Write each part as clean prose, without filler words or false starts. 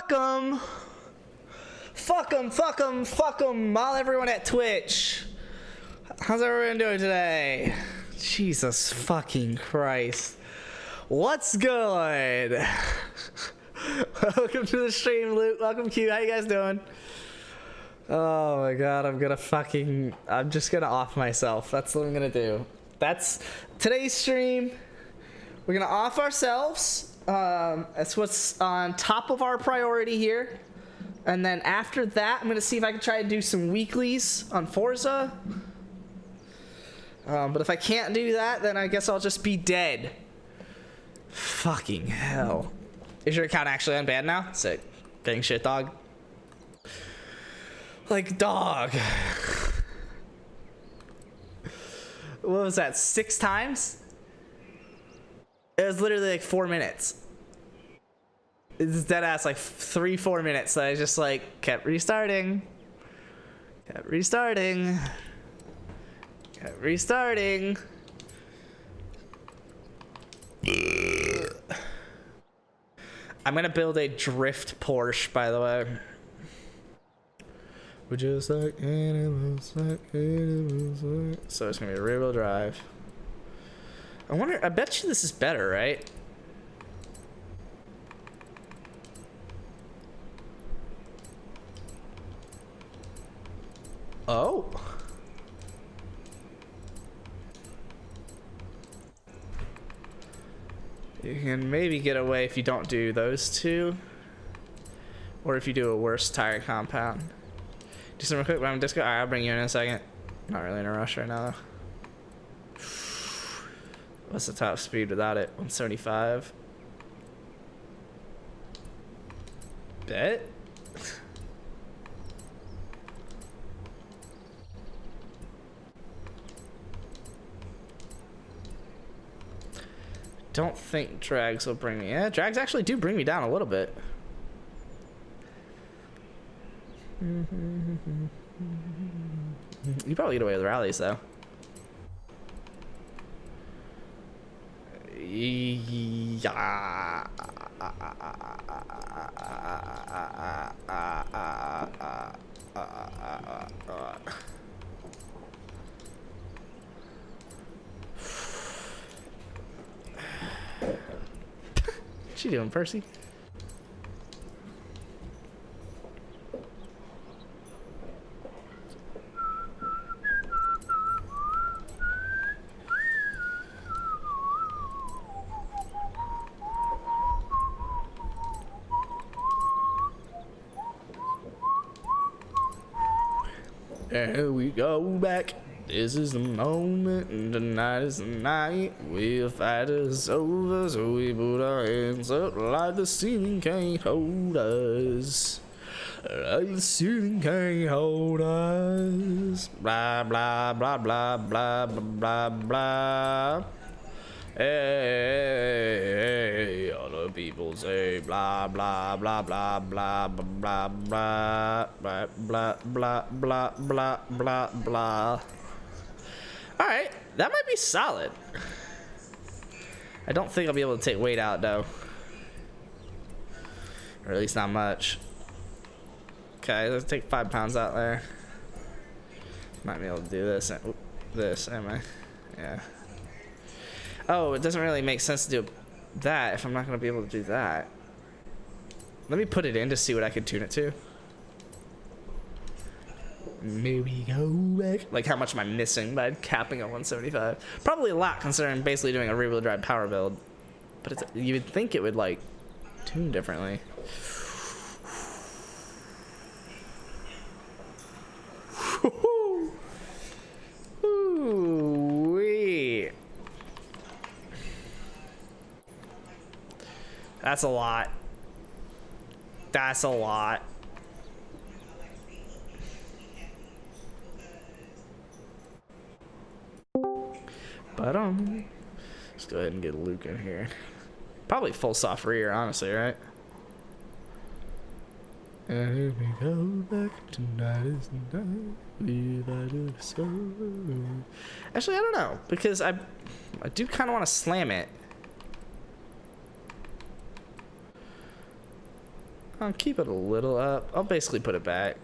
Fuck them. Fuck them, fuck them, fuck them. All everyone at Twitch. How's everyone doing today? Jesus fucking Christ. What's good? Welcome to the stream, Luke. Welcome, Q. How you guys doing? Oh my god, I'm just gonna off myself. That's what I'm gonna do. That's today's stream. We're gonna off ourselves. That's what's on top of our priority here. And then after that, I'm gonna see if I can try to do some weeklies on Forza. But if I can't do that, then I guess I'll just be dead. Fucking hell. Is your account actually unbanned now? Sick. Getting shit, dog. Like, dog. What was that, 6 times? It was literally like 4 minutes. It's dead ass like 3-4 minutes that I just like kept restarting. Kept restarting. Kept restarting. I'm gonna build a drift Porsche, by the way. We're just like animals, like animals, like... So it's gonna be a rear-wheel drive. I bet you this is better, right? Oh. You can maybe get away if you don't do those two. Or if you do a worse tire compound. Do some real quick, I'm disco. Alright, I'll bring you in a second. Not really in a rush right now, though. What's the top speed without it? 175. Bet. Don't think drags will bring me. Yeah, drags actually do bring me down a little bit. You probably get away with rallies though. Yeah. What you doing, Percy? And we go back. This is the moment, and tonight is the night. We'll fight us over, so we put our hands up like the ceiling can't hold us. Like the ceiling can't hold us. Blah, blah, blah, blah, blah, blah, blah. Hey, other people say blah, blah, blah, blah, blah, blah, blah, blah, blah, blah, blah, blah, blah, blah. Alright, that might be solid. I don't think I'll be able to take weight out, though. Or at least not much. Okay, let's take 5 pounds out there. Might be able to do this. This, am I? Yeah. Oh, it doesn't really make sense to do that if I'm not going to be able to do that. Let me put it in to see what I can tune it to. Maybe go back. Like, how much am I missing by capping at 175? Probably a lot, considering basically doing a rear-wheel drive power build. But it's, you would think it would, like, tune differently. Ooh-wee. That's a lot. That's a lot. But let's go ahead and get Luke in here. Probably full soft rear, honestly, right? And here we go back. Tonight is the night. We light it so. Actually, I don't know, because I do kind of want to slam it. I'll keep it a little up. I'll basically put it back.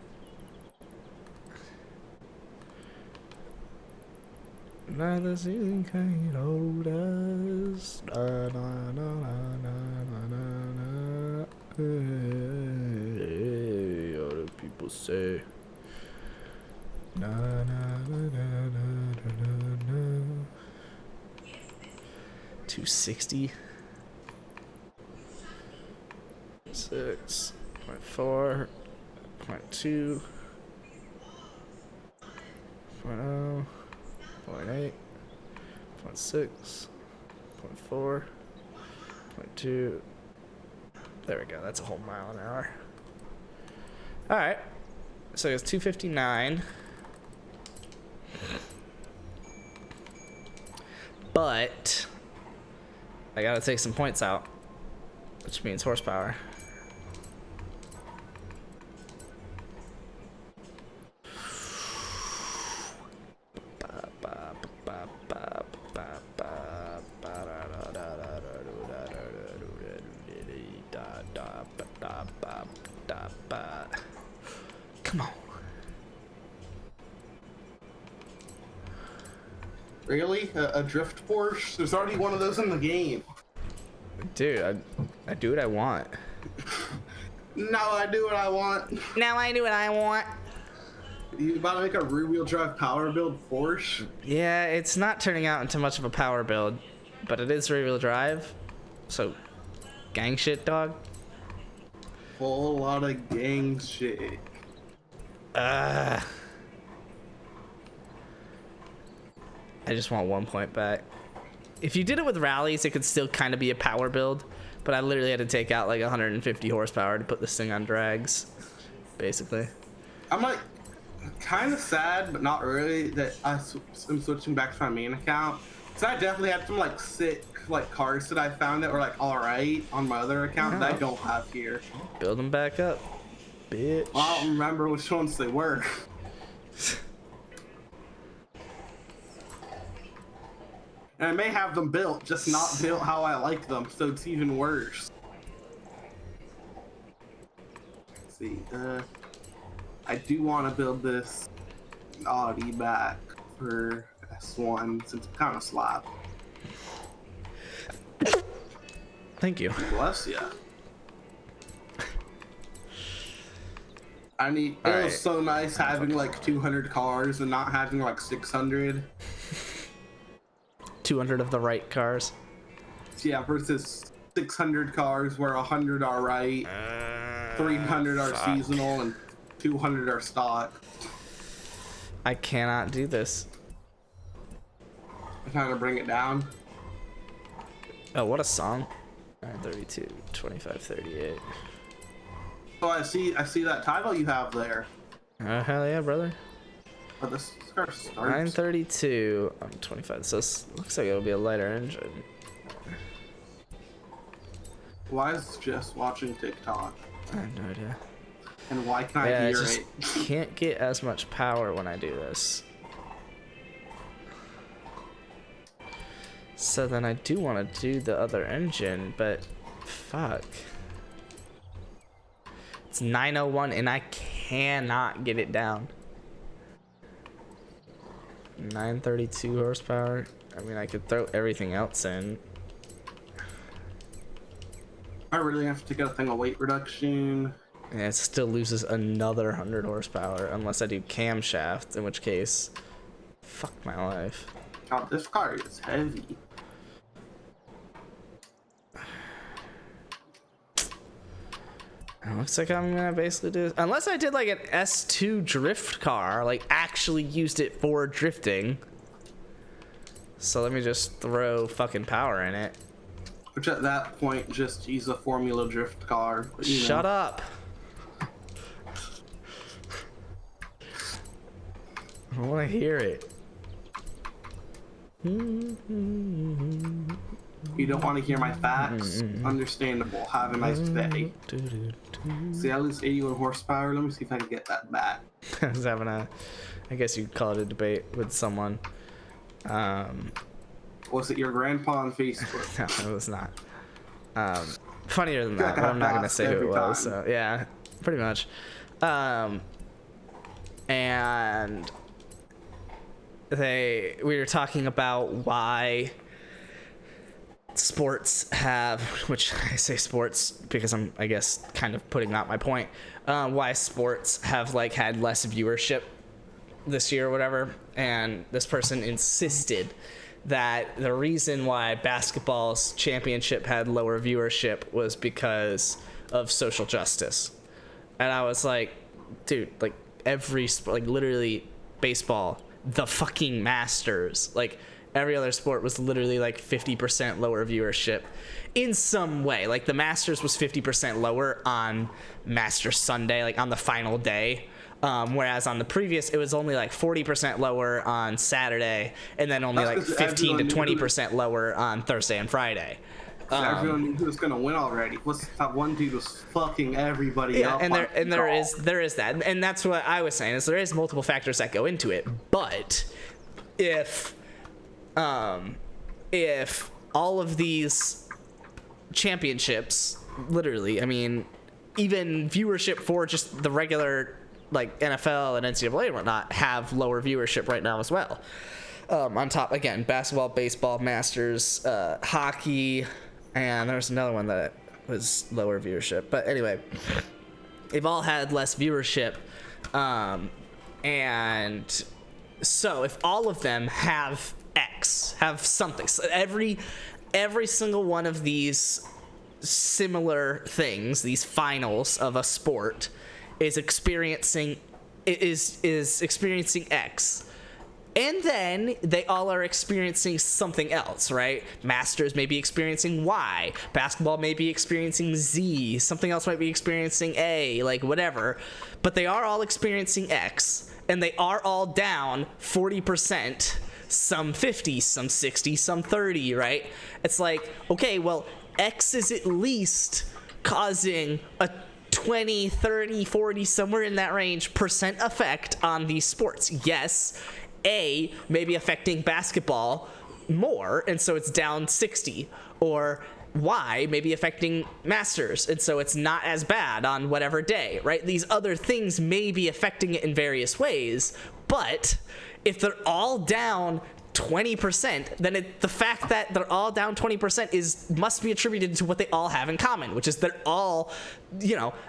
Neither season can hold us. Na, na, na, na, na, na, na. Hey, other people say. Na, na, na, na, na, na, na. 260. 6.4. 0.2. 0.0. 0.8, 0.6, 0.4, 0.2. There we go. That's a whole mile an hour. All right. So it's 259. But I got to take some points out, which means horsepower. Come on. Really? A drift Porsche? There's already one of those in the game. Dude, I do what I want. Now I do what I want. Now I do what I want. You about to make a rear-wheel drive power build Porsche? Yeah, it's not turning out into much of a power build, but it is rear-wheel drive. So, gang shit, dog. Whole lot of gang shit. I just want 1 point back. If you did it with rallies, it could still kind of be a power build, but I literally had to take out like 150 horsepower to put this thing on drags, basically. I'm like kind of sad, but not really, that I'm switching back to my main account. So I definitely had some like sick like cars that I found that were like alright on my other account that I don't have here. Build them back up, bitch. Well, I don't remember which ones they were. And I may have them built, just not built how I like them, so it's even worse. Let's see, I do want to build this Audi back for S1 since it's kind of slap. Thank you. Bless ya. I need. It was so nice having like 200 cars and not having like 600. 200 of the right cars. Yeah, versus 600 cars where 100 are right, 300 are seasonal, and 200 are stock. I cannot do this. I'm trying to bring it down. Oh, what a song. 32, 25, 38. Oh, I see that title you have there. Oh, hell yeah, brother. Oh, this car starts. 932. I'm 25. So this looks like it'll be a lighter engine. Why is Jess watching TikTok? I have no idea. And why can I Yeah, hear I just it? can't get as much power when I do this. So then I do want to do the other engine, but fuck. It's 901 and I cannot get it down. 932 horsepower. I mean, I could throw everything else in. I really have to get a thing of weight reduction. And it still loses another 100 horsepower unless I do camshaft, in which case, fuck my life. God, this car is heavy. It looks like I'm gonna basically do this. Unless I did like an S2 drift car, like actually used it for drifting. So let me just throw fucking power in it. Which at that point, just use a Formula Drift car. But, Shut up. I want to hear it. You don't want to hear my facts? Understandable. Have a nice day. See, I lose 81 horsepower. Let me see if I can get that back. I was having a, I guess you'd call it a debate with someone. Was it your grandpa on Facebook? No, it was not. funnier than that, but I'm not gonna say who it was. So yeah, pretty much. And we were talking about why sports have, which I say sports because I'm, I guess, kind of putting out my point, why sports have like had less viewership this year or whatever. And this person insisted that the reason why basketball's championship had lower viewership was because of social justice. And I was like, dude, like every sport, like literally baseball, the fucking Masters, like every other sport was literally like 50% lower viewership in some way. Like the Masters was 50% lower on Masters Sunday, like on the final day. Whereas on the previous, it was only like 40% lower on Saturday, and then only like 15 to 20% lower on Thursday and Friday. Everyone knew who was gonna win already. That one dude was fucking everybody up. And there is that, and that's what I was saying, is there is multiple factors that go into it. But if all of these championships, literally, I mean, even viewership for just the regular like NFL and NCAA and whatnot have lower viewership right now as well. On top, again, basketball, baseball, Masters, hockey, and there's another one that was lower viewership. But anyway, they've all had less viewership. And so if all of them have something, so every single one of these similar things, these finals of a sport, is experiencing X, and then they all are experiencing something else, right? Masters may be experiencing Y, basketball may be experiencing Z, something else might be experiencing A, like whatever, but they are all experiencing X, and they are all down 40%, some 50, some 60, some 30, right? It's like, okay, well, X is at least causing a 20, 30, 40, somewhere in that range percent effect on these sports. Yes, A may be affecting basketball more, and so it's down 60, or Y may be affecting Masters, and so it's not as bad on whatever day, right? These other things may be affecting it in various ways, but if they're all down 20%, then the fact that they're all down 20% must be attributed to what they all have in common, which is they're all,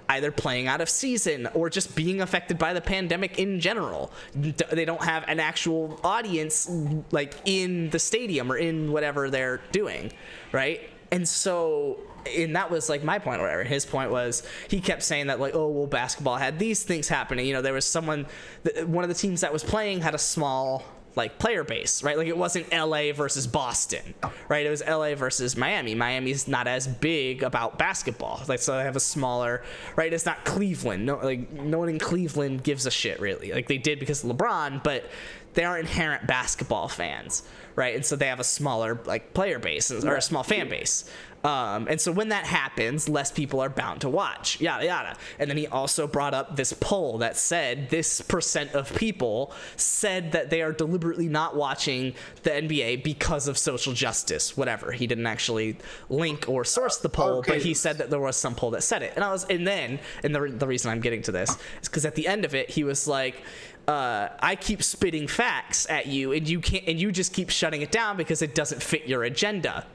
either playing out of season or just being affected by the pandemic in general. They don't have an actual audience like in the stadium or in whatever they're doing, right? And so, and that was like my point or whatever. His point was, he kept saying that like, oh, well, basketball had these things happening. There was one of the teams that was playing had a small like player base, right? Like it wasn't LA versus Boston, right? It was LA versus Miami. Miami's not as big about basketball, like, so they have a smaller, right? It's not Cleveland. No one in Cleveland gives a shit really. Like they did because of LeBron, but they are inherent basketball fans, right? And so they have a smaller like player base or a small fan base. And so when that happens, less people are bound to watch, yada, yada. And then he also brought up this poll that said this percent of people said that they are deliberately not watching the NBA because of social justice, whatever. He didn't actually link or source the poll, but he said that there was some poll that said it. And the reason I'm getting to this is because at the end of it, he was like, I keep spitting facts at you, and you just keep shutting it down because it doesn't fit your agenda.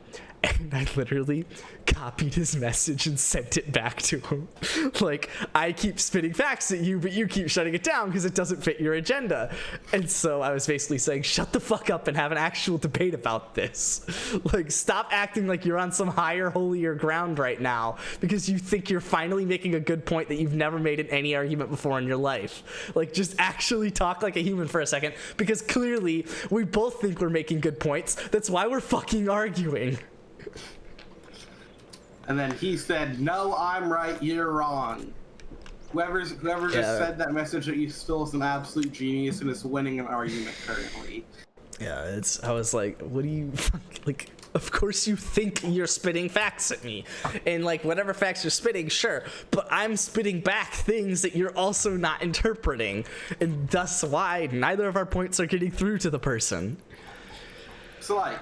And I literally copied his message and sent it back to him. Like, I keep spitting facts at you, but you keep shutting it down because it doesn't fit your agenda. And so I was basically saying, shut the fuck up and have an actual debate about this. Like, stop acting like you're on some higher, holier ground right now because you think you're finally making a good point that you've never made in any argument before in your life. Like, just actually talk like a human for a second, because clearly we both think we're making good points. That's why we're fucking arguing. And then he said, "No, I'm right. You're wrong." Whoever just said that message that you stole is an absolute genius and is winning an argument currently. Yeah, I was like, what do you like? Of course you think you're spitting facts at me, and like whatever facts you're spitting, sure, but I'm spitting back things that you're also not interpreting, and thus why neither of our points are getting through to the person. So like,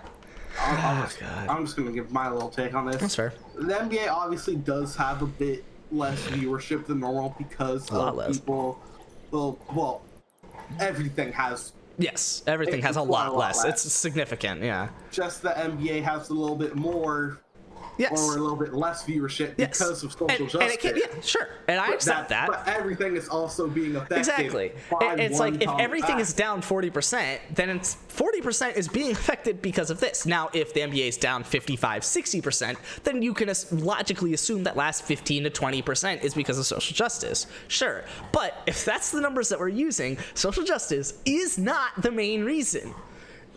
I'm just gonna give my little take on this. That's fair. The NBA obviously does have a bit less viewership than normal because people. Well, everything has. Yes, everything has a lot less. It's significant, yeah. Just the NBA has a little bit more. Yes. Or a little bit less viewership because of social justice. And sure, and I accept that. But everything is also being affected. Exactly. It's like if everything is down 40%, then it's 40% is being affected because of this. Now, if the NBA is down 55, 60%, then you can logically assume that last 15 to 20% is because of social justice. Sure. But if that's the numbers that we're using, social justice is not the main reason.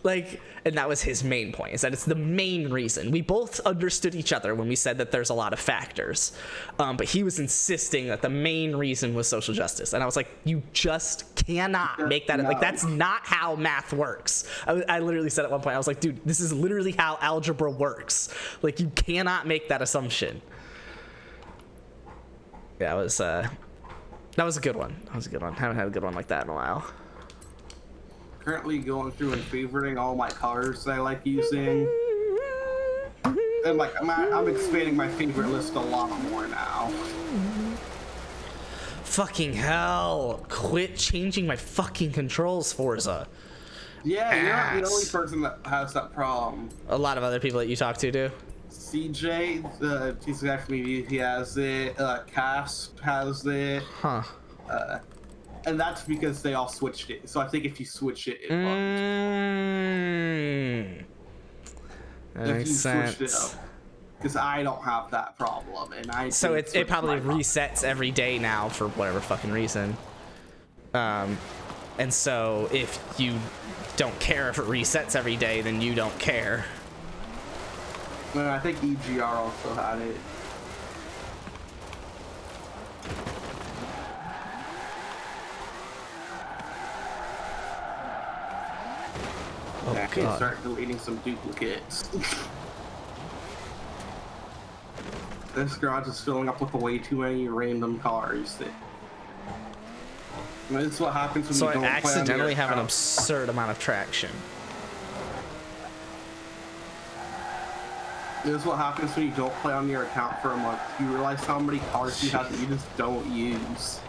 Like, and that was his main point, is that it's the main reason. We both understood each other when we said that there's a lot of factors. But he was insisting that the main reason was social justice. And I was like, you just cannot make that. Like, that's not how math works. I literally said at one point, I was like, dude, this is literally how algebra works. Like, you cannot make that assumption. Yeah, that was a good one. That was a good one. Haven't had a good one like that in a while. Currently going through and favoriting all my cars that I like using. And like I'm expanding my favorite list a lot more now. Fucking hell. Quit changing my fucking controls, Forza. Yeah, you're not the only person that has that problem. A lot of other people that you talk to do. CJ, he's the guy from me, he has it. Cass has it. Huh. And that's because they all switched it. So I think if you switch it, it That makes sense. Because I don't have that problem, and so it probably resets every day now for whatever fucking reason. And so if you don't care if it resets every day, then you don't care. And I think EGR also had it. Oh, I can God. start deleting some duplicates. This garage is filling up with way too many random cars. This is what happens when you don't I play on accidentally your have an account. absurd amount of traction. This is what happens when you don't play on your account for a month. You realize how many cars you have that you just don't use.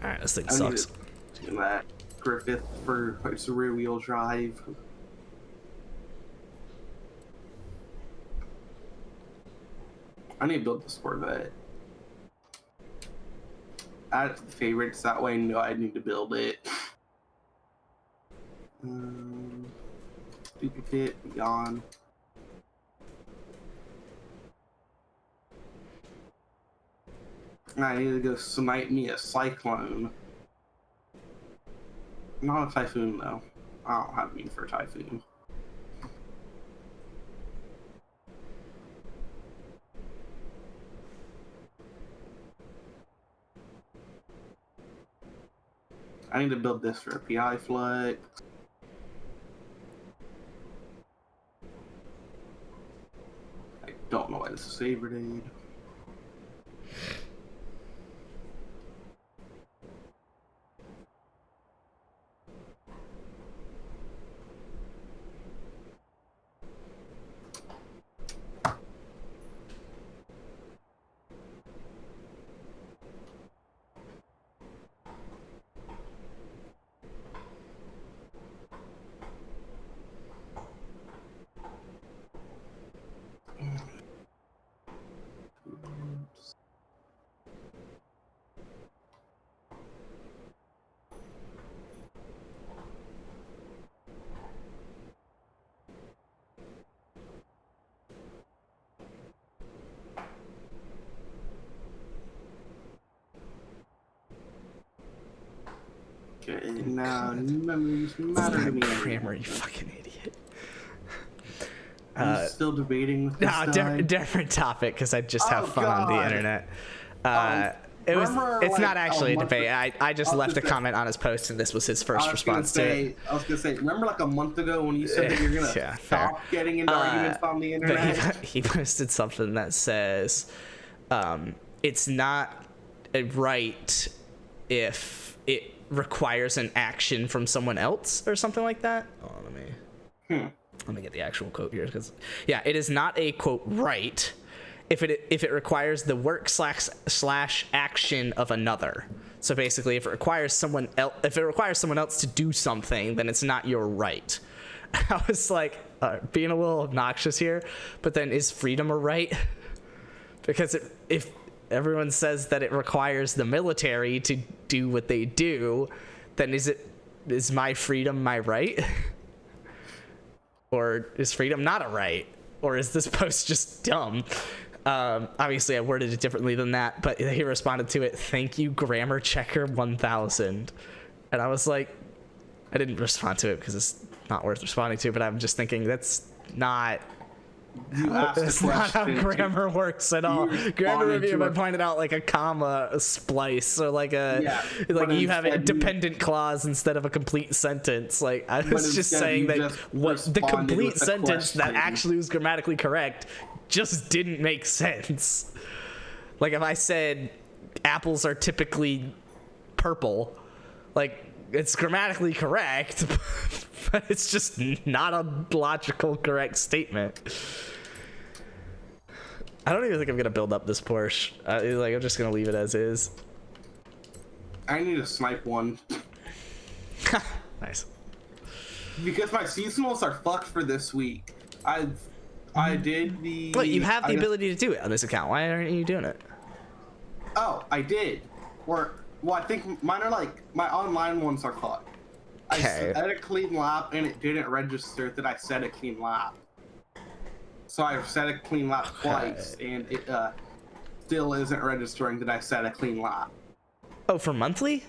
Alright, this thing sucks. Do that. Griffith for rear wheel drive. I need to build this Corvette. Add it to the favorites, that way I know I need to build it. Duplicate, beyond. I need to go smite me a cyclone. Not a typhoon though. I don't have mean for a typhoon. I need to build this for a PI flex. I don't know why this is favorited. Okay, now memories matter to me. Grammar, you fucking idiot. I'm still debating with this guy. Different topic, because I just have fun on the internet. Remember, it's like, not actually a month debate. ago- I just left a say- comment on his post, and this was his first response to it. I was gonna say, remember like a month ago when you said that you're gonna Yeah, stop getting into arguments on the internet? But he posted something that says, it's not right if it requires an action from someone else or something like that. Oh, let me. Let me get the actual quote here, because yeah, it is not a quote right if it requires the work slash action of another. So basically, if it requires someone else to do something, then it's not your right. I was like being a little obnoxious here, but then is freedom a right? Because if everyone says that it requires the military to do what they do, then is my freedom my right? Or is freedom not a right? Or is this post just dumb? Obviously, I worded it differently than that, but he responded to it, "Thank you, grammar checker 1000." And I was like, I didn't respond to it because it's not worth responding to, but I'm just thinking that's not how grammar works at all. Grammar review might pointed out like a comma, a splice, or like you have a dependent clause instead of a complete sentence. Like I was just saying that what the complete sentence that actually was grammatically correct just didn't make sense. Like if I said apples are typically purple, like it's grammatically correct, but it's just not a logical correct statement. I don't even think I'm gonna build up this Porsche. I'm just gonna leave it as is. I need to snipe one. Nice. Because my seasonals are fucked for this week. I did the. Wait, you have the ability to do it on this account. Why aren't you doing it? Oh, I did. Well, I think mine are like my online ones are fucked. Okay. I set a clean lap and it didn't register that I set a clean lap. So I've set a clean lap twice and it still isn't registering that I set a clean lap. Oh, for monthly?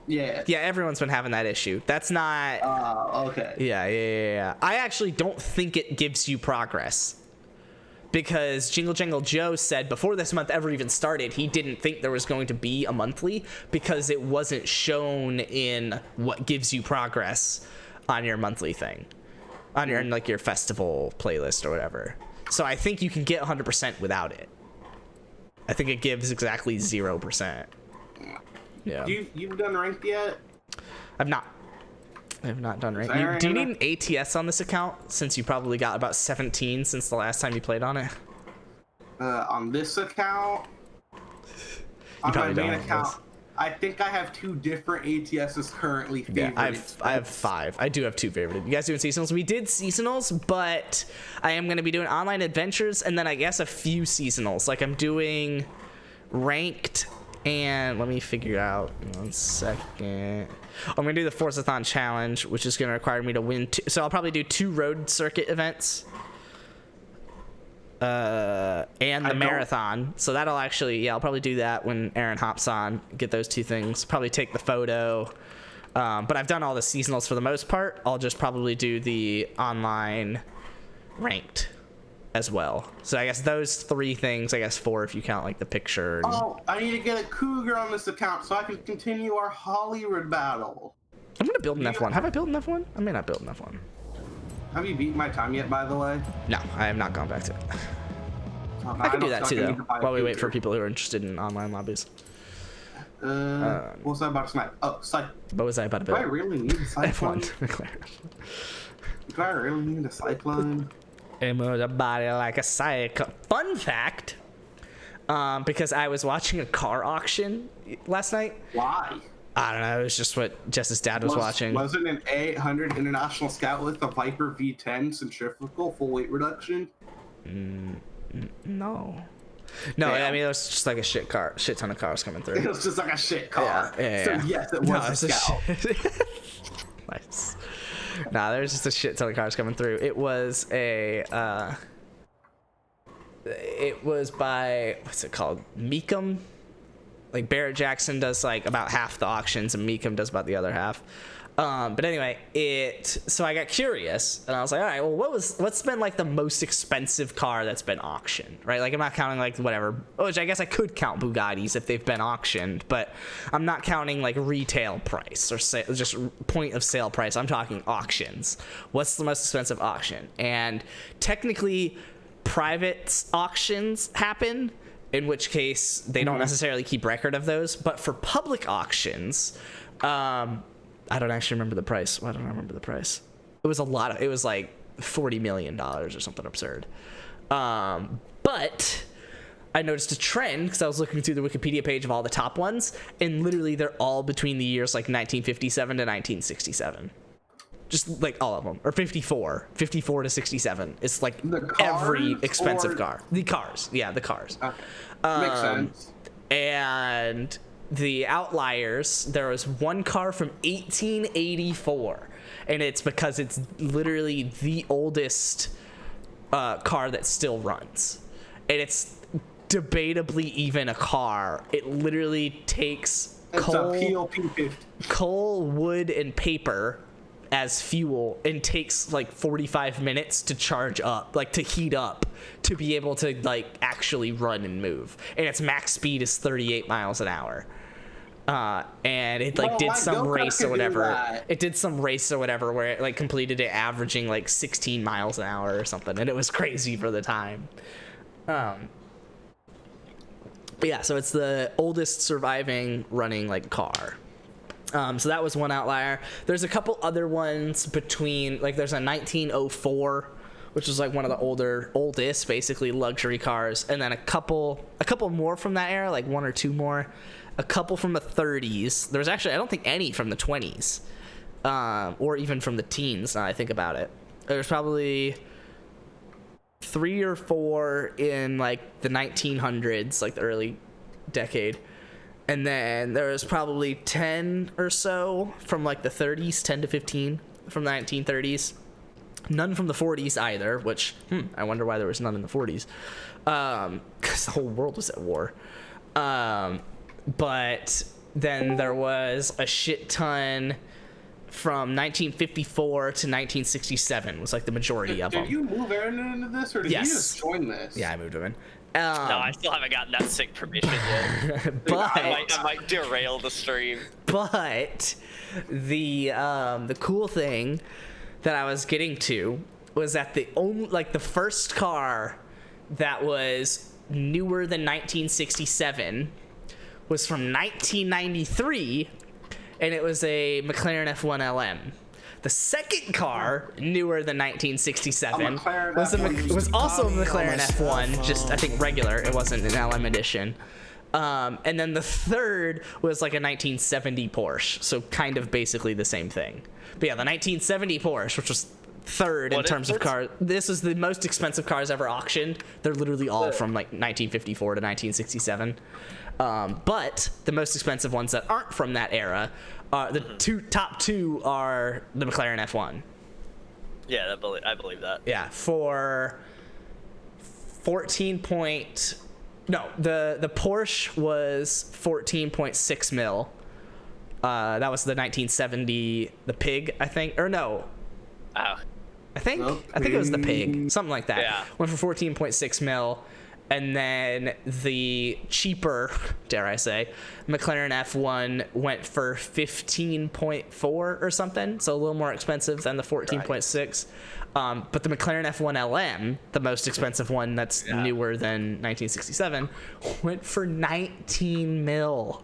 Yeah. Yeah, everyone's been having that issue. That's not. Okay. Yeah. I actually don't think it gives you progress. Because Jingle Jangle Joe said before this month ever even started, he didn't think there was going to be a monthly because it wasn't shown in what gives you progress on your monthly thing, on your like your festival playlist or whatever. So I think you can get 100% without it. I think it gives exactly 0%. Yeah. You've done ranked yet? I have not done ranked. Do you need an ATS on this account, since you probably got about 17 since the last time you played on it? On this account? On my main account, I think I have 2 different ATSs currently favorited. Yeah, I have 5. I do have 2 favorited. You guys doing seasonals? We did seasonals, but I am going to be doing online adventures and then I guess a few seasonals. Like I'm doing ranked. And let me figure out 1 second. I'm gonna do the Forzathon challenge, which is gonna require me to win 2. So I'll probably do 2 road circuit events, and the marathon. So that'll actually, I'll probably do that when Aaron hops on. Get those 2 things. Probably take the photo. But I've done all the seasonals for the most part. I'll just probably do the online ranked as well. So I guess those 3 things, I guess 4 if you count like the picture. Oh, I need to get a cougar on this account so I can continue our Hollywood battle. I'm gonna build an F1. Have I built an F1? I may not build an F1. Have you beaten my time yet, by the way? No, I have not gone back to it. Oh, no, I can do that too, though, while we wait for people who are interested in online lobbies. What was I about to snipe? Oh, what was I about to build? Do I really need a cyclone? F1. Do I really need a cyclone? Move the body like a cycle. Fun fact, because I was watching a car auction last night. Why? I don't know. It was just what Jess's dad was watching. Wasn't an 800 International Scout with a Viper V10 centrifugal full weight reduction? No. No, I mean, it was just like a shit ton of cars coming through. It was just like a shit car. Yeah. So yes, it was a Scout. Nice. Nah, there's just a shit ton of cars coming through. It was it was by, what's it called? Meekum. Like Barrett Jackson does like about half the auctions and Meekum does about the other half. But anyway, so I got curious and I was like, all right, well, what's been like the most expensive car that's been auctioned, right? Like I'm not counting like whatever, which I guess I could count Bugattis if they've been auctioned, but I'm not counting like retail price or just point of sale price. I'm talking auctions. What's the most expensive auction? And technically private auctions happen, in which case they don't necessarily keep record of those, but for public auctions, I don't actually remember the price. Why don't I remember the price? It was a lot. It was like $40 million or something absurd. But I noticed a trend because I was looking through the Wikipedia page of all the top ones, and literally they're all between the years like 1957 to 1967. Just like all of them, or 54 to 67. It's like every expensive car. The cars. Yeah, the cars. Okay. Makes sense. And the outliers, there was one car from 1884, and it's because it's literally the oldest car that still runs, and it's debatably even a car. It literally takes coal, wood, and paper as fuel, and takes like 45 minutes to charge up, like to heat up, to be able to like actually run and move. And its max speed is 38 miles an hour. And it like did some race or whatever. It did some race or whatever where it like completed it averaging like 16 miles an hour or something, and it was crazy for the time. But yeah, so it's the oldest surviving running like car. So that was one outlier. There's a couple other ones between, like there's a 1904, which is like one of the oldest basically luxury cars, and then a couple more from that era, like one or two more. A couple from the 30s. There was actually, I don't think any from the 20s, or even from the teens. Now I think about it, there's probably 3 or 4 in like the 1900s, like the early decade. And then there was probably 10 or so from like the 30s, 10 to 15 from the 1930s. None from the 40s either, which I wonder why there was none in the 40s, because the whole world was at war. But then there was a shit ton from 1954 to 1967 was like the majority of them. Did you move Aaron into this, or did you just join this? Yeah, I moved him in. No, I still haven't gotten that sick permission yet. But I might derail the stream. But the cool thing that I was getting to was that the first car that was newer than 1967 was from 1993, and it was a McLaren F1 LM. The second car, newer than 1967, was also a McLaren F1, just I think regular. It wasn't an LM edition. And then the third was like a 1970 Porsche, so kind of basically the same thing. But yeah, the 1970 Porsche, which was third in terms of cars. This is the most expensive cars ever auctioned. They're literally all from like 1954 to 1967. But the most expensive ones that aren't from that era, the top two are the McLaren F1. Yeah, I believe that. Yeah, for 14 point... No, the Porsche was 14.6 mil. That was the 1970, the Pig, I think. Or no. Oh. I think it was the Pig. Something like that. Yeah. Went for 14.6 mil. And then the cheaper, dare I say, McLaren F1 went for 15.4 or something, so a little more expensive than the 14.6. But the McLaren F1 LM, the most expensive one that's newer than 1967, went for 19 mil.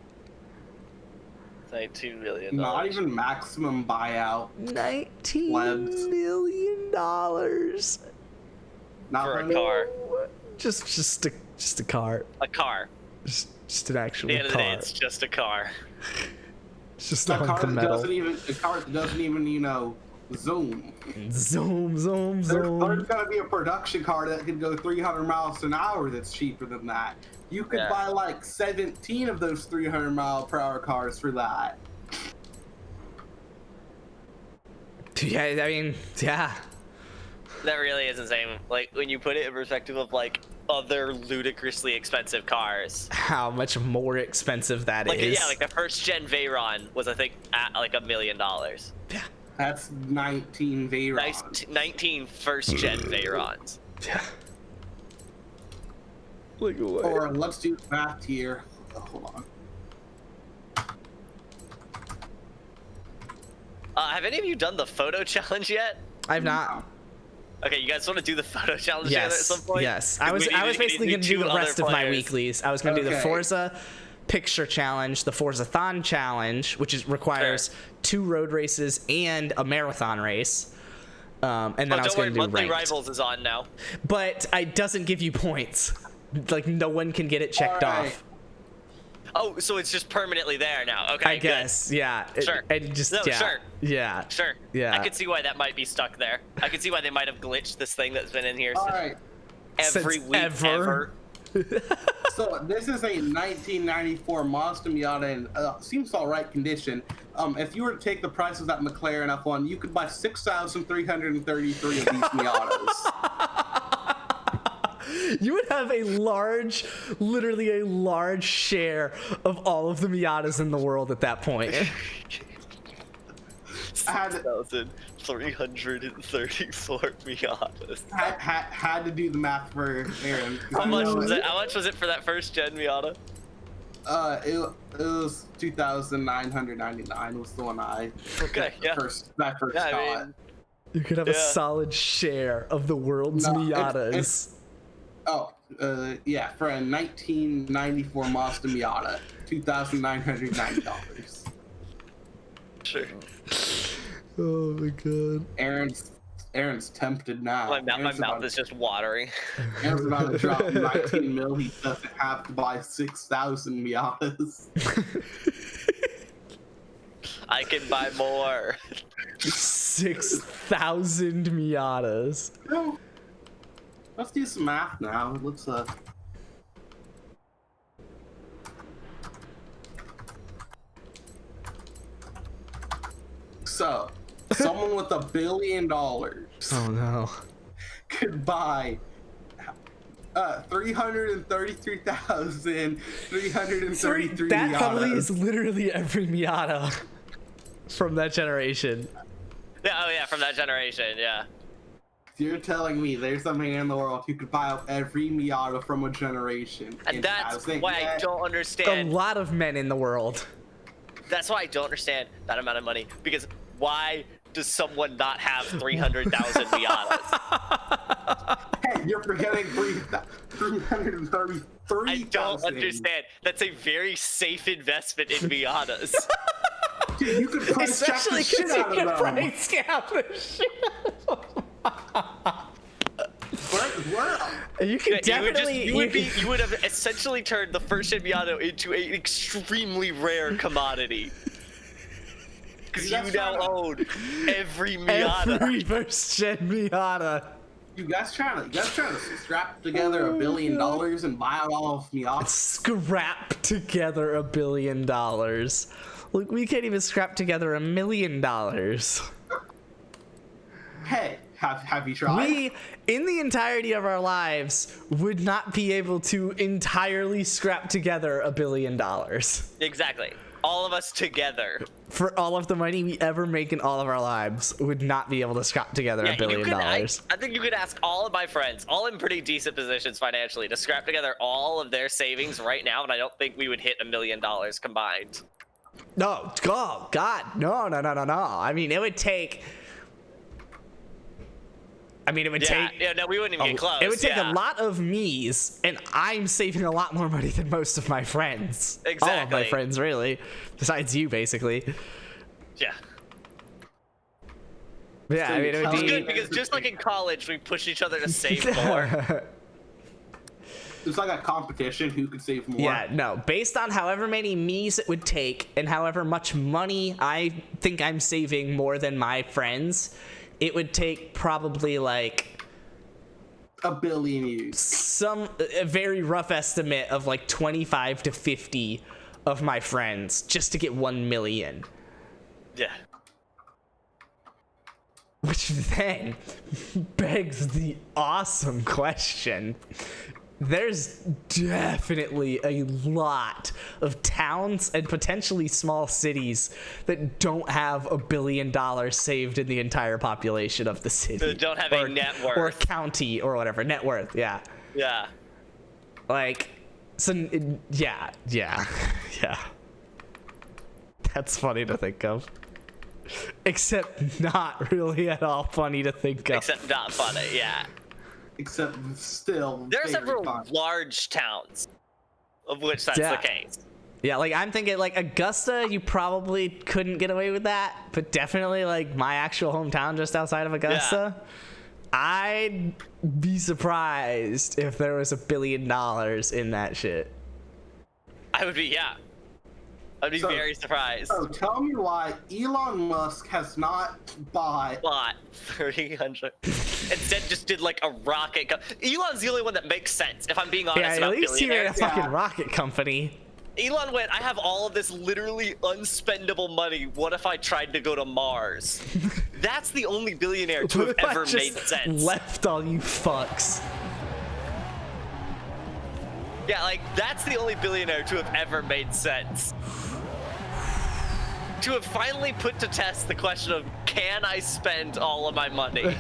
$19 million. Not even maximum buyout. $19 million. Not for a car. Just a car. A car. Just an actual car. At the end of the day, car. it's just a car. It's just a a car that metal. doesn't even zoom. Zoom. There's gotta be a production car that can go 300 miles an hour that's cheaper than that. You could buy like 17 of those 300 mile per hour cars for that. Yeah, I mean, yeah. That really is insane. Like, when you put it in perspective of, like, other ludicrously expensive cars. How much more expensive that is. Yeah, like the first gen Veyron was, I think, at like $1 million. Yeah. That's 19 Veyrons. 19 first gen Veyrons. Yeah. Like what? Or let's do math here. Oh, hold on. Have any of you done the photo challenge yet? I've not. Okay, you guys want to do the photo challenge together at some point? Yes. I was basically going to do the rest of my weeklies. I was going to do the Forza picture challenge, the Forza-thon challenge, which requires 2 road races and a marathon race. And then I was don't going worry, to do Monthly ranked. Rivals is on now. But it doesn't give you points. Like, no one can get it checked Alright. off. Oh, so it's just permanently there now. Okay, I guess, yeah. Sure. And just, No, yeah. sure. Yeah. Sure. Yeah. I could see why that might be stuck there. I could see why they might have glitched this thing that's been in here All right. every Since week ever. So this is a 1994 Mazda Miata in seems all right condition. If you were to take the price of that McLaren F1, you could buy 6,333 of these Miatas. You would have literally a large share of all of the Miatas in the world at that point. 6,334 Miatas. Had to do the math for Aaron. How much was it? How much was it for that first gen Miata? It was 2,999 was the one Okay, yeah. that first Yeah, I got. mean, You could have a solid share of the world's No, Miatas. Yeah, for a 1994 Mazda Miata, $2,990. sure. Oh my god. Aaron's tempted now. My mouth is just watering. Aaron's about to drop 19 mil. He doesn't have to buy 6,000 Miatas. I can buy more. 6,000 Miatas. No. Let's do some math now. Let's So, someone with $1 billion Oh no. could buy 333,333 That probably Miatas. is literally every Miata from that generation. Yeah, oh yeah, from that generation, yeah. You're telling me there's a man in the world who could buy out every Miata from a generation. And that's why I don't A understand. lot of men in the world. That's why I don't understand that amount of money. Because why does someone not have 300,000 Miatas? Hey, you're forgetting 333,000. I don't understand. That's a very safe investment in Miatas. Dude, you could price check the Especially shit because you out can of them. price cap the shit. You can definitely. you would have essentially turned the first gen Miata into an extremely rare commodity. Because you now own every Miata. Every first gen Miata. You guys trying to strap together $1 billion and buy out all of Miata? Scrap together $1 billion. Look, we can't even scrap together $1 million. Hey, have you tried? We, in the entirety of our lives, would not be able to entirely scrap together $1 billion. Exactly. All of us together. For all of the money we ever make in all of our lives, would not be able to scrap together $1 billion. I think you could ask all of my friends, all in pretty decent positions financially, to scrap together all of their savings right now, and I don't think we would hit $1 million combined. No, oh, God, no. I mean, it would take. It would take. Yeah, no, we wouldn't even get close. It would take a lot of me's, and I'm saving a lot more money than most of my friends. Exactly. All of my friends, really. Besides you, basically. Yeah. Yeah, So I mean, it would It's be. good because just like in college, we push each other to save more. It's like a competition who could save more. Yeah, no. Based on however many me's it would take, and however much money I think I'm saving more than my friends, it would take probably like $1 billion use. a very rough estimate of like 25 to 50 of my friends just to get 1 million. Yeah. Which then begs the awesome question. There's definitely a lot of towns and potentially small cities that don't have $1 billion saved in the entire population of the city. That don't have a net worth. Or county or whatever. Net worth, yeah. Yeah. Like, so, yeah. That's funny to think of. Except not really at all funny to think of. Except not funny, yeah. Except still. There are very several fun. large towns of which that's Yeah. the case. Yeah, like I'm thinking like Augusta, you probably couldn't get away with that, but definitely like my actual hometown just outside of Augusta, I'd be surprised if there was $1 billion in that shit. I would be, yeah. I'd be very surprised. So tell me why Elon Musk has not bought 300. Instead, just did like a rocket. Elon's the only one that makes sense. If I'm being honest, Yeah, about at least he made a billionaires. fucking rocket company. Elon went, I have all of this literally unspendable money. What if I tried to go to Mars? That's the only billionaire to have ever made sense. Left all you fucks. Yeah, like, that's the only billionaire to have ever made sense. To have finally put to test the question of, can I spend all of my money? And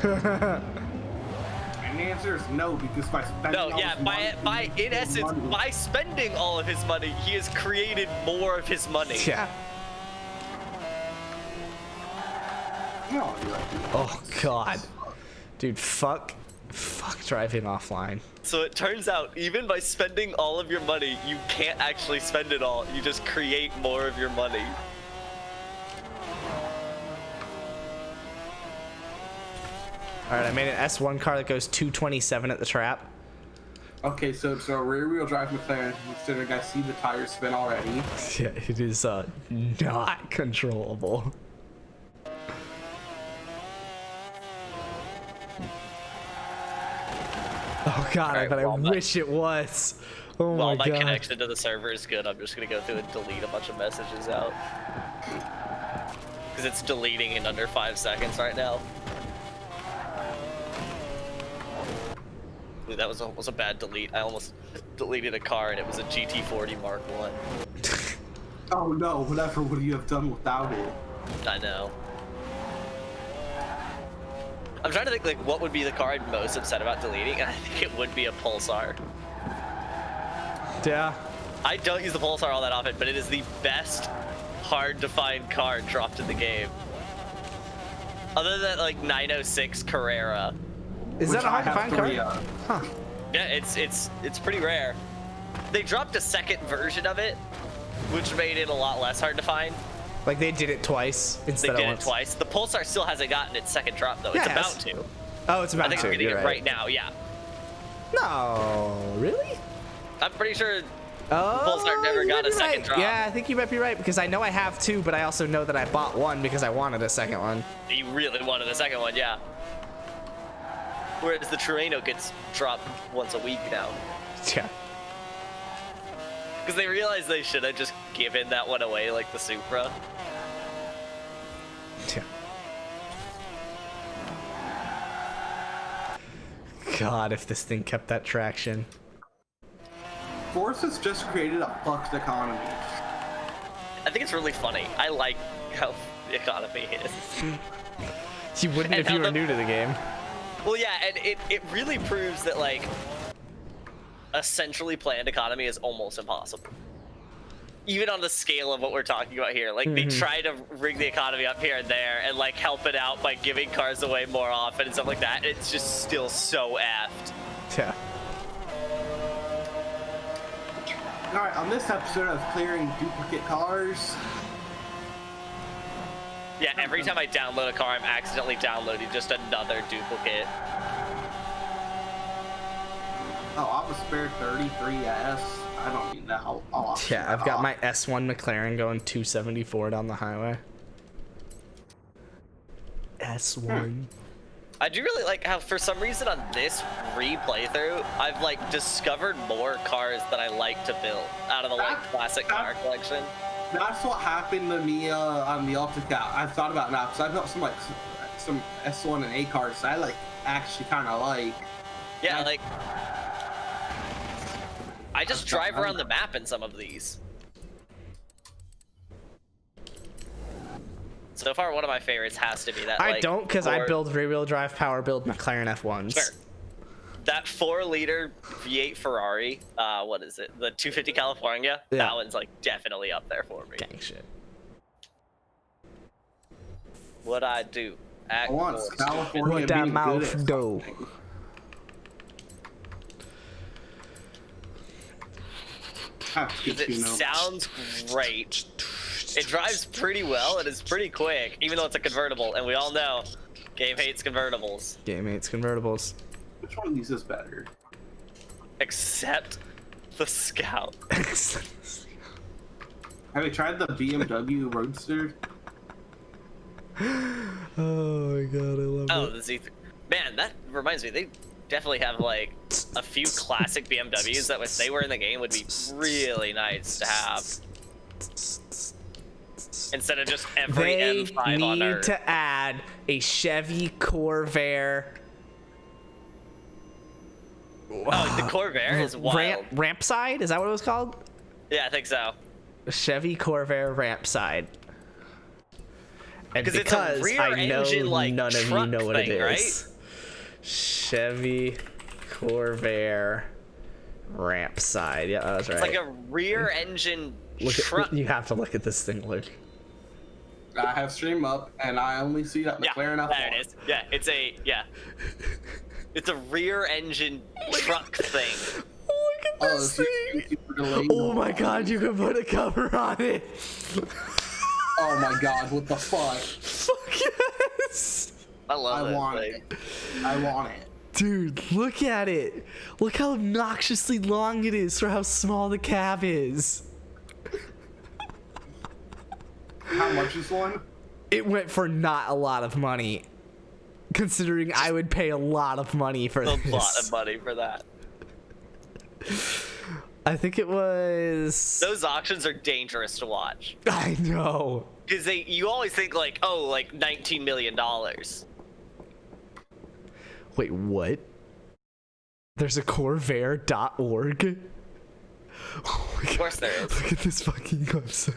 the answer is no, because by spending No, yeah, in essence, by spending all of his money, he has created more of his money. Yeah. No, you're right. Oh god. Dude, fuck driving offline. So it turns out, even by spending all of your money, you can't actually spend it all. You just create more of your money. Alright, I made an S1 car that goes 227 at the trap. Okay, so it's a rear-wheel drive McLaren. Considering I see the tires spin already. Yeah, it is not controllable. Oh god, Alright, but I well, wish it was. Oh While my my god. connection to the server is good, I'm just gonna go through and delete a bunch of messages out. Because it's deleting in under 5 seconds right now. Ooh, that was almost a bad delete. I almost deleted a car and it was a GT40 Mark 1. Oh no, whatever would you have done without it? I know. I'm trying to think, like, what would be the car I'd most upset about deleting, and I think it would be a Pulsar. Yeah. I don't use the Pulsar all that often, but it is the best hard-to-find car dropped in the game. Other than, like, 906 Carrera. Is Which that a hard to I have find car? three of. Huh. Yeah, it's pretty rare. They dropped a second version of it, which made it a lot less hard to find. Like they did it twice They instead did of it once. twice. The Pulsar still hasn't gotten its second drop, though. Yeah, It's it about has. to. Oh, it's about I think to. I'm getting You're it right. right now, yeah. No, really? I'm pretty sure Oh, Pulsar never you got might a be second right. drop. Yeah, I think you might be right because I know I have two, but I also know that I bought one because I wanted a second one. You really wanted the second one, yeah. Whereas the Trueno gets dropped once a week now. Yeah. Because they realized they should have just given that one away like the Supra. Yeah. God, if this thing kept that traction. Force has just created a fucked economy. I think it's really funny. I like how the economy is. You wouldn't And if you how were the- new to the game. Well, yeah, and it really proves that, like, a centrally planned economy is almost impossible. Even on the scale of what we're talking about here. Like, they try to rig the economy up here and there and, like, help it out by giving cars away more often and stuff like that. It's just still so effed. Yeah. Alright, on this episode of clearing duplicate cars. Yeah, every time I download a car, I'm accidentally downloading just another duplicate. Oh, I have a spare 33S. I don't need that. I'll option Yeah, that I've got off. my S1 McLaren going 274 down the highway. S1. I do really like how, for some reason, on this re-playthrough, I've, like, discovered more cars that I like to build out of the, like, classic car collection. That's what happened to me on the AltiCat. I've thought about it now because I've got some some S1 and A cars that I like actually kind of like. Yeah, like, I just drive around the map in some of these. So far, one of my favorites has to be that, I like, don't because I four- build rear-wheel drive power build McLaren F1s. Sure. That 4-liter V8 Ferrari, what is it? The 250 California? Yeah. That one's, like, definitely up there for me. Dang shit. What I do? Act I want more California What that being mouth good at do? something. It sounds great. It drives pretty well. It is pretty quick, even though it's a convertible, and we all know game hates convertibles. Game hates convertibles. Which one of these is better? Except the Scout. Have you tried the BMW Roadster? Oh my god, I love Oh, it. the Z3. Man, that reminds me. They definitely have like a few classic BMWs that if they were in the game would be really nice to have. Instead of just every They M5 on need Earth. to add a Chevy Corvair. Oh, the Corvair is wild. Ramp side? Is that what it was called? Yeah, I think so. Chevy Corvair ramp side. And 'Cause it's a rear I know engine, like, none of you truck know what it thing, is. right? Chevy Corvair ramp side. Yeah, that was right. It's like a rear engine truck. You have to look at this thing, Luke. I have stream up, and I only see that Yeah, McLaren F1. there it is. Yeah, it's a rear engine truck thing. Look at Oh, this it's thing. super delayed. Oh my god, you can put a cover on it. Oh my god, what the fuck? Fuck yes. I love I that want thing. it. I want it. Dude, look at it. Look how obnoxiously long it is for how small the cab is. How much is one? It went for not a lot of money, considering I would pay a lot of money for A this. lot of money for that. I think it was. Those auctions are dangerous to watch. I know. Because you always think like, oh, like $19 million. Wait, what? There's a Corvair.org? Oh my Of course there is. Look at this fucking website.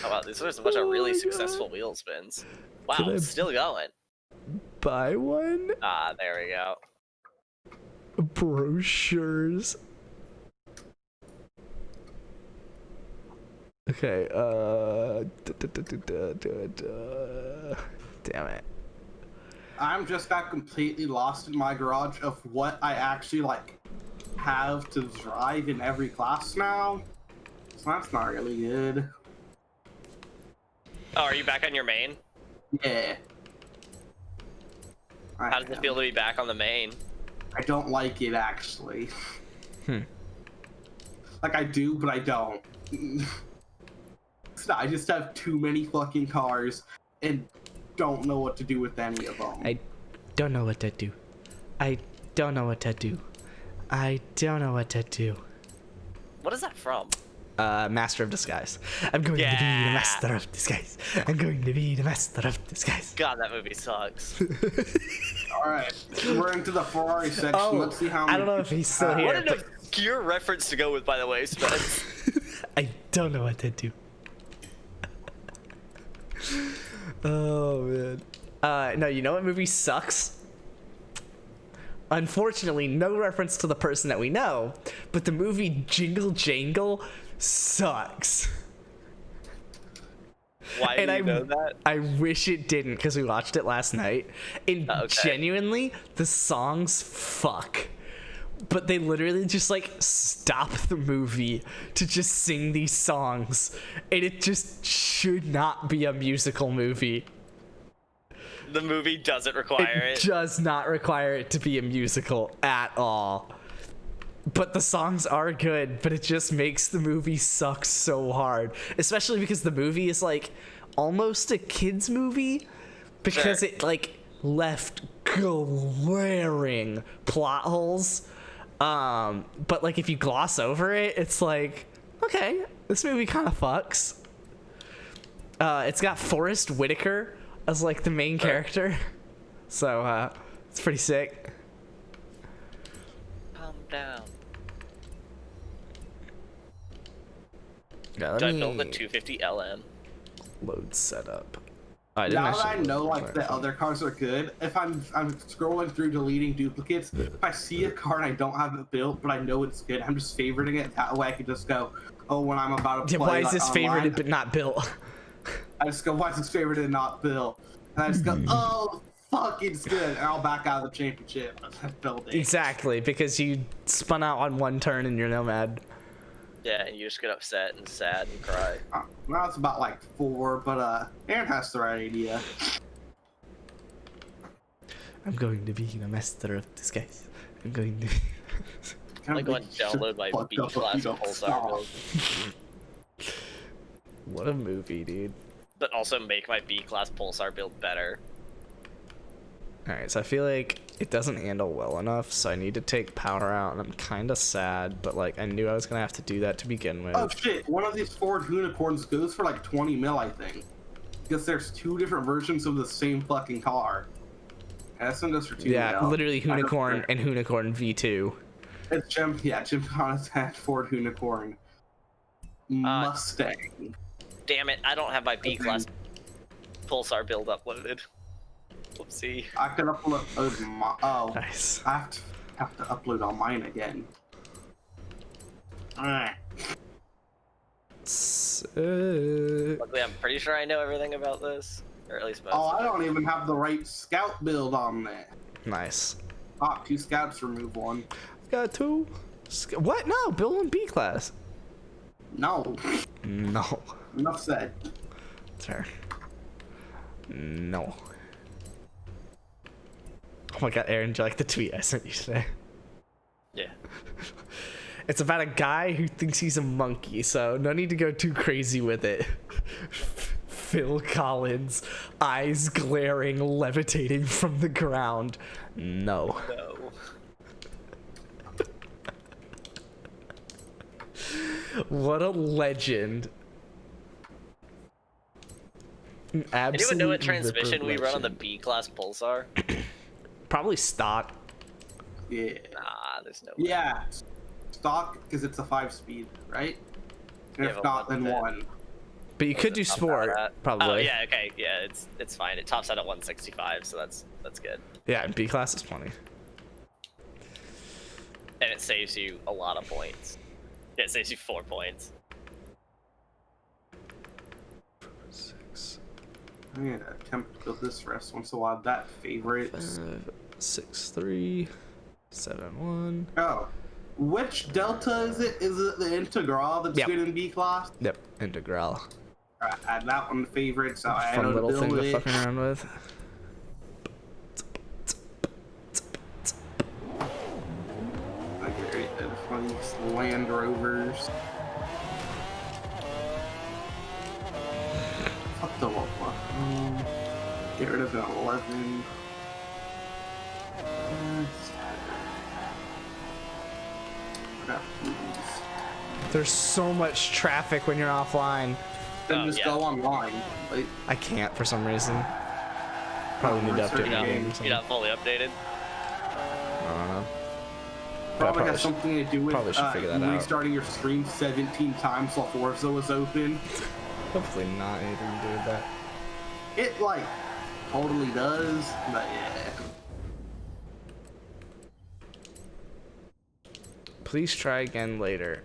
How about this? There's a bunch of really my successful wheel spins. Wow, Can I- it's still going. Buy one? Ah, there we go. Brochures. Okay, damn it. I'm just got completely lost in my garage of what I actually like have to drive in every class now. So that's not really good. Oh, are you back on your main? Yeah. How does it feel to be back on the main? I don't like it actually. Hmm. Like I do, but I don't. I just have too many fucking cars and don't know what to do with any of them. I don't know what to do. I don't know what to do. I don't know what to do. What is that from? Master of Disguise. I'm going to be the Master of Disguise. I'm going to be the Master of Disguise. God, that movie sucks. Alright, we're into the Ferrari section. Oh, Let's see how I don't know if he's still here. What an obscure reference to go with, by the way, Spence. I don't know what to do. Oh man. No, you know what movie sucks? Unfortunately, no reference to the person that we know, but the movie Jingle Jangle sucks. Why do you know that? I wish it didn't, because we watched it last night. And genuinely, the songs fuck. But they literally just like stop the movie to just sing these songs. And it just should not be a musical movie. The movie doesn't require It it. does not require it to be a musical at all. But the songs are good, but it just makes the movie suck so hard. Especially because the movie is like almost a kid's movie. Because Sure. it like left glaring plot holes. But like if you gloss over it, it's like, okay, this movie kind of fucks. It's got Forrest Whitaker as like the main character. So it's pretty sick. Calm down. Yeah, Did I build the 250 LM? Load setup. I didn't Now that I actually know load like it. the other cars are good, if I'm scrolling through deleting duplicates, if I see a car and I don't have it built, but I know it's good, I'm just favoriting it. That way I can just go, oh, when I'm about to Yeah, play, why is like, this online, favorited but not built? I just go, why is this favorited and not built? And I just go, oh, fucking good, and I'll back out of the championship. Building. Exactly, because you spun out on one turn in your Nomad. Yeah, and you just get upset and sad and cry. Now it's about like 4, but Aaron has the right idea. I'm going to be the master of disguise. I'm going to. I'm going to download my B-class Pulsar build. What a movie, dude. But also make my B-class Pulsar build better. Alright, so I feel like it doesn't handle well enough, so I need to take power out, and I'm kind of sad, but like I knew I was going to have to do that to begin with. Oh shit, one of these Ford Unicorns goes for like 20 mil, I think. Because there's 2 different versions of the same fucking car. And this one goes for 2 Yeah, mil. literally Unicorn and Unicorn V2. It's Jim John's had Ford Unicorn Mustang. Damn it, I don't have my B-class Pulsar build uploaded. Whoopsie. I can upload my. Oh, Nice. I have to upload on mine again. Alright. Luckily, I'm pretty sure I know everything about this, or at least most. Oh, I don't even have the right scout build on there. Nice. Ah, 2 scouts, remove 1. Got 2. What? No, build in B class. No. No. Enough said. Fair. No. Oh my god, Aaron, do you like the tweet I sent you today? Yeah. It's about a guy who thinks he's a monkey, so no need to go too crazy with it. Phil Collins, eyes glaring, levitating from the ground. No. No. What a legend. Anyone know what Absolute transmission we run on the legend. B-class Pulsar? Probably stock. Yeah. Nah, there's no way. Yeah. Stock, because it's a 5-speed, right? And Yeah, if but not, then what's it? 1. But you could do Top sport, out at? probably. Oh yeah, okay, yeah, it's fine. It tops out at 165, so that's good. Yeah, and B class is plenty. And it saves you a lot of points. Yeah, it saves you 4 points. 6, I'm gonna attempt to build this rest once in a while. That favorites. 5, 6, 3, 7, 1. Oh. Which delta is it? Is it the integral that's Yep. good in B class? Yep, integral. Alright, add that one to favorites. So I know Fun to little thing build to it. fuck around with. I get rid of one of these Land Rovers. Fuck the one. Get rid of an 11. There's so much traffic when you're offline. Then Oh, just yeah. go online. Like, I can't for some reason. Probably need to Restart update the my game. game or You're something. not fully updated. I don't know. probably probably has something to do with probably should figure that out. restarting your stream 17 times while Forza was open. Hopefully not anything to do with that. It like totally does, but yeah. Please try again later.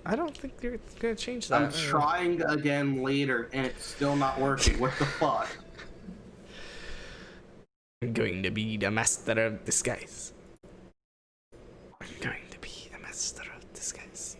I don't think they're gonna change that. I'm trying again later and it's still not working. What the fuck? I'm going to be the master of disguise. I'm going to be the master of disguise.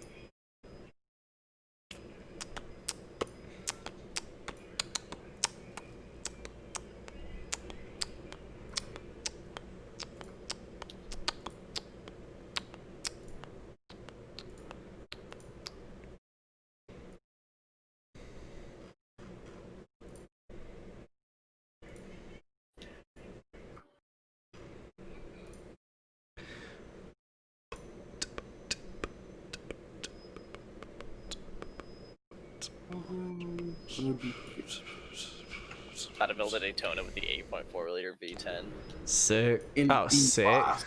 How to build a Daytona with the 8.4 liter V10. Sick. In Oh, B sick. class.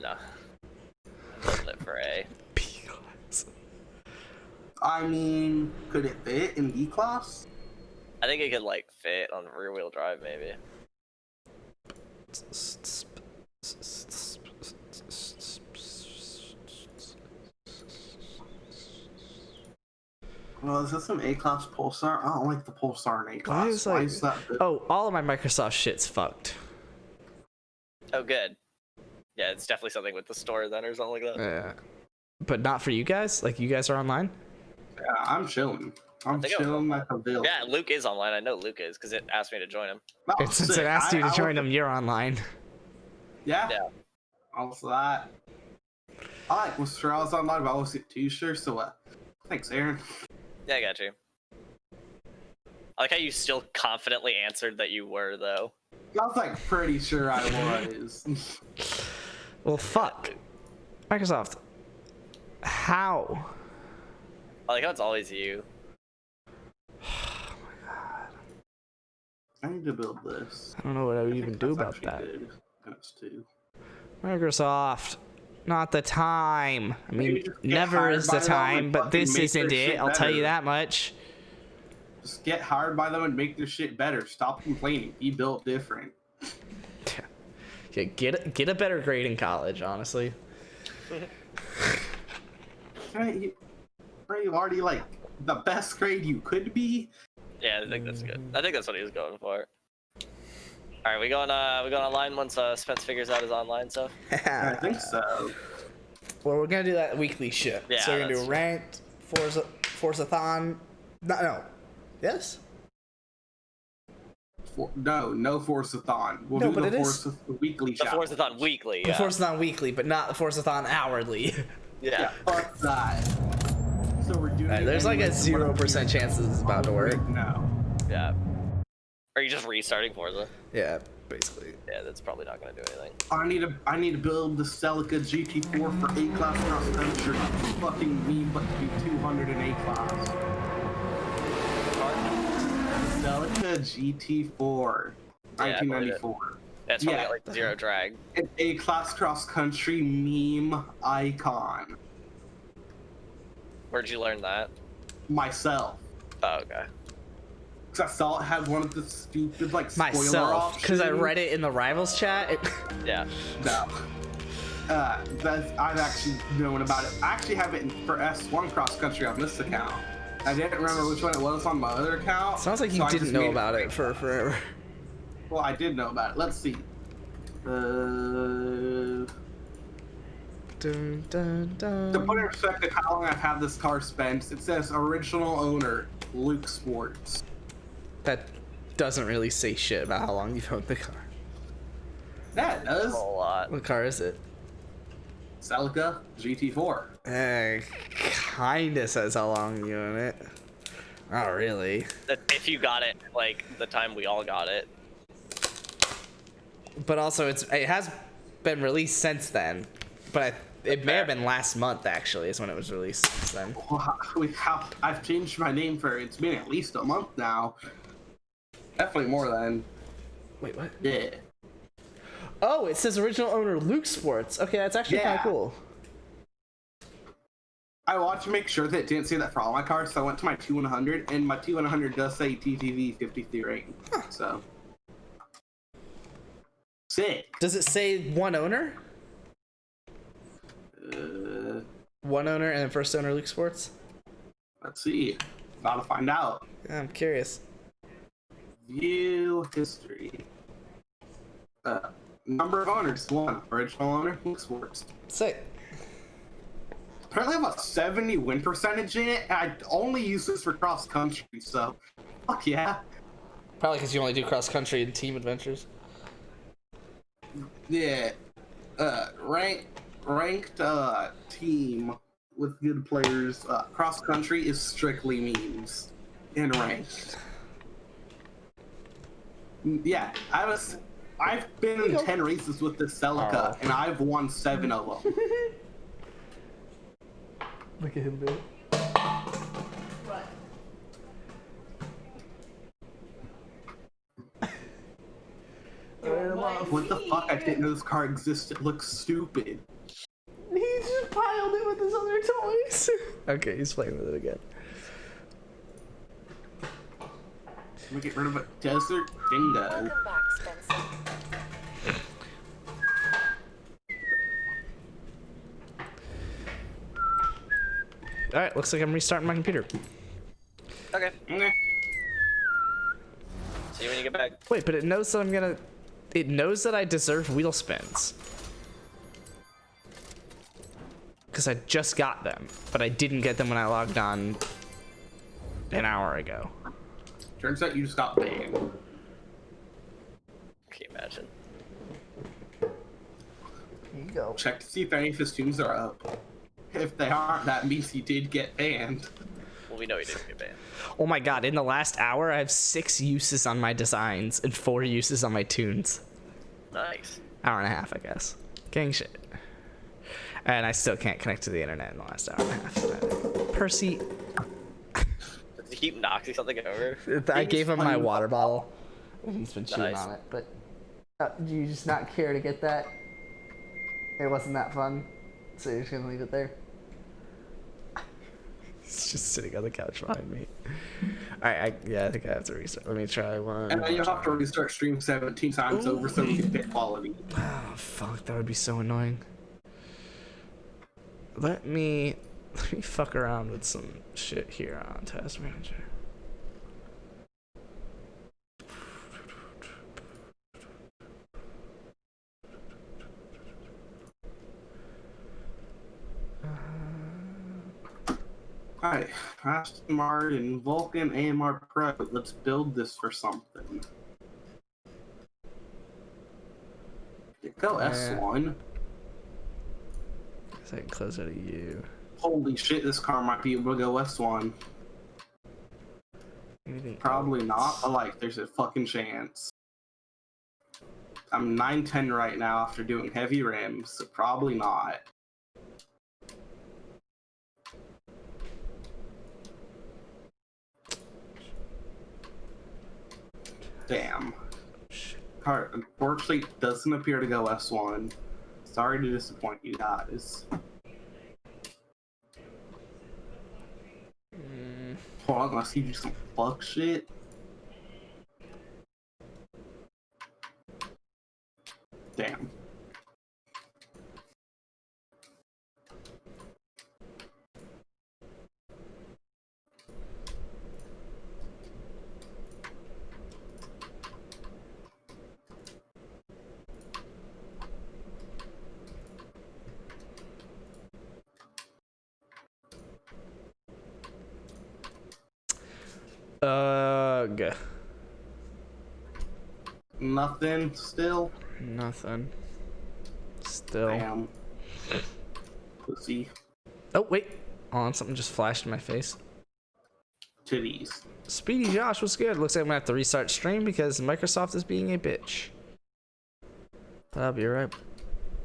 No. Build it for A. B class. I mean, could it fit in B class? I think it could like fit on rear wheel drive maybe. Well, is this an A class Pulsar? I don't like the Pulsar in A class. Why is Why like? is that? Oh, all of my Microsoft shit's fucked. Oh, good. Yeah, it's definitely something with the store then or something like that. Yeah. But not for you guys? Like, you guys are online? Yeah, I'm chilling. I'm think I was chilling like a villain. Yeah, Luke is online. I know Luke is because it asked me to join him. Oh, And since it sick. asked you to I join was- them, you're online. Yeah. Yeah. Also that. I like was sure I was online, but I wasn't too sure. So, thanks, Aaron. Yeah, I got you. I like how you still confidently answered that you were, though. I was like pretty sure I was. Well, fuck. Microsoft. How? I like how it's always you. I need to build this. I don't know what I would I even think do that's about actually that. good. That's too. Microsoft. Not the time. I Maybe mean, just get never hired is by the them time, and but fucking this make isn't their it. shit I'll tell you better. that much. Just get hired by them and make their shit better. Stop complaining. Be built different. Yeah, get a better grade in college, honestly. Right, you already like the best grade you could be. Yeah, I think that's good. I think that's what he was going for. All right, we going online once Spence figures out his online stuff. I think so. Well, we're gonna do that weekly shit. Yeah, so we're gonna do that's ranked, Forzathon. No. Yes. No Forzathon. We'll No, do but the it is. the weekly The challenge. Forzathon weekly. The Yeah. Forzathon weekly, but not the Forzathon hourly. Yeah. Fuck that. So we're doing. Alright, it there's like a anyway, 0% chance this is about to work. No. Yeah. Are you just restarting Forza? Yeah, basically. Yeah, that's probably not gonna do anything. I need to build the Celica GT4 for A-class cross country. Fucking me, but to be 200 in A-class. Celica GT4, Yeah, I believe it. 1994. That's probably Yeah. got like zero drag. An A-class cross country meme icon. Where'd you learn that? Myself. Oh, okay. Because I saw it had one of the stupid like spoiler Myself, because I options. read it in the Rivals chat. Yeah. No. I've actually known about it. I actually have it for S1 cross country on this account. I didn't remember which one it was on my other account. Sounds like you so I didn't just know made about it for forever. Well, I did know about it. Let's see. Dun, dun, dun. To put in perspective how long I've had this car spent, it says original owner, Luke Sports. That doesn't really say shit about how long you've owned the car. Yeah, it does. A lot. What car is it? Celica GT4. Kinda says how long you own it. Not really. If you got it like the time we all got it. But also, it has been released since then. But it may have been last month, actually, is when it was released since then. Well, I've changed my name for it's been at least a month now. Definitely more than. Wait, what? Yeah. Oh, it says original owner Luke Sports. Okay, that's actually kind Yeah. of cool. I wanted to make sure that it didn't say that for all my cars, so I went to my T100, and my T100 does say TTV 53 rating. So. Sick. Does it say one owner? One owner and then first owner Luke Sports? Let's see. About to find out. Yeah, I'm curious. View history. Number of owners, 1. Original owner, Luke Sports. Sick. Apparently I have a 70 win percentage in it, and I only use this for cross country, so fuck yeah. Probably because you only do cross country and team adventures. Yeah. Ranked team with good players. Cross country is strictly memes. And ranked. Yeah, I've been in 10 races with this Celica, and I've won 7 of them. Look at him do it. What the fuck? I didn't know this car existed. It looks stupid. He just piled it with his other toys. Okay, he's playing with it again. Let me get rid of a desert dingo. Welcome back, Spencer. Alright, looks like I'm restarting my computer. Okay. Okay. See you when you get back. Wait, but it knows that I'm gonna it knows that I deserve wheel spins. Because I just got them, but I didn't get them when I logged on an hour ago. Turns out you just got banned. Can you imagine? Here you go. Check to see if any of his tunes are up. If they aren't, that means he did get banned. Well, we know he didn't get banned. Oh my god, in the last hour, I have 6 uses on my designs and 4 uses on my tunes. Nice. Hour and a half, I guess. Gang shit. And I still can't connect to the internet in the last hour and a half. Percy, Does he keep knocking something over? I gave him my water bottle. He's been chewing Nice. on it, but do you just not care to get that? It wasn't that fun, so you're just gonna leave it there? He's just sitting on the couch behind me. Alright, I think I have to restart. Let me try one. And then you'll have to restart stream 17 times over so we can get quality. Oh, fuck, that would be so annoying. Let me fuck around with some shit here on Task Manager. Alright, Aston Martin, Vulcan, AMR Pro. Let's build this for something. Go S1. Guess I can close out of you. Holy shit, this car might be able to go S1. Anything Probably else? not, but like, there's a fucking chance. I'm 910 right now after doing heavy rims, so probably not. Damn. Car unfortunately doesn't appear to go S1. Sorry to disappoint you guys. Hold on, let's see you do some fuck shit. Damn. Ugh. Nothing still? Nothing. Still. Damn. Pussy. Oh, wait. Hold on, something just flashed in my face. Titties. Speedy Josh, what's good? Looks like I'm gonna have to restart stream because Microsoft is being a bitch. But I'll be right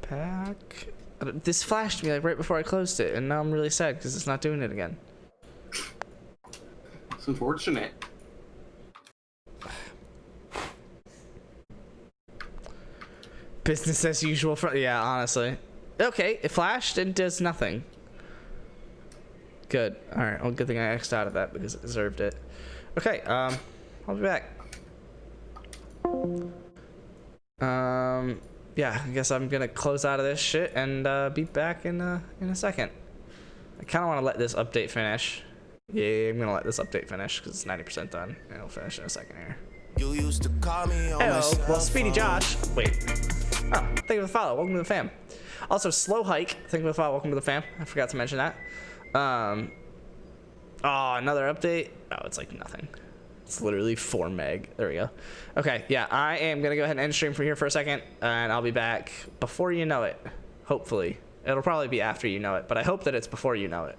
back. This flashed me like right before I closed it, and now I'm really sad because it's not doing it again. It's unfortunate. Business as usual for yeah, honestly. Okay, it flashed and does nothing. Good. All right. Well, good thing I X'd out of that because it deserved it. Okay. I'll be back. Yeah. I guess I'm gonna close out of this shit and be back in a second. I kind of want to let this update finish. Yeah, I'm gonna let this update finish because it's 90% done. And it'll finish in a second here. You used to call me on Hello. Well, Speedy Josh. Wait. Oh, thank you for the follow. Welcome to the fam. Also, Slow Hike. Thank you for the follow. Welcome to the fam. I forgot to mention that. Oh, another update. Oh, it's like nothing. It's literally 4 meg. There we go. Okay, yeah, I am gonna go ahead and end stream from here for a second, and I'll be back before you know it. Hopefully, it'll probably be after you know it, but I hope that it's before you know it.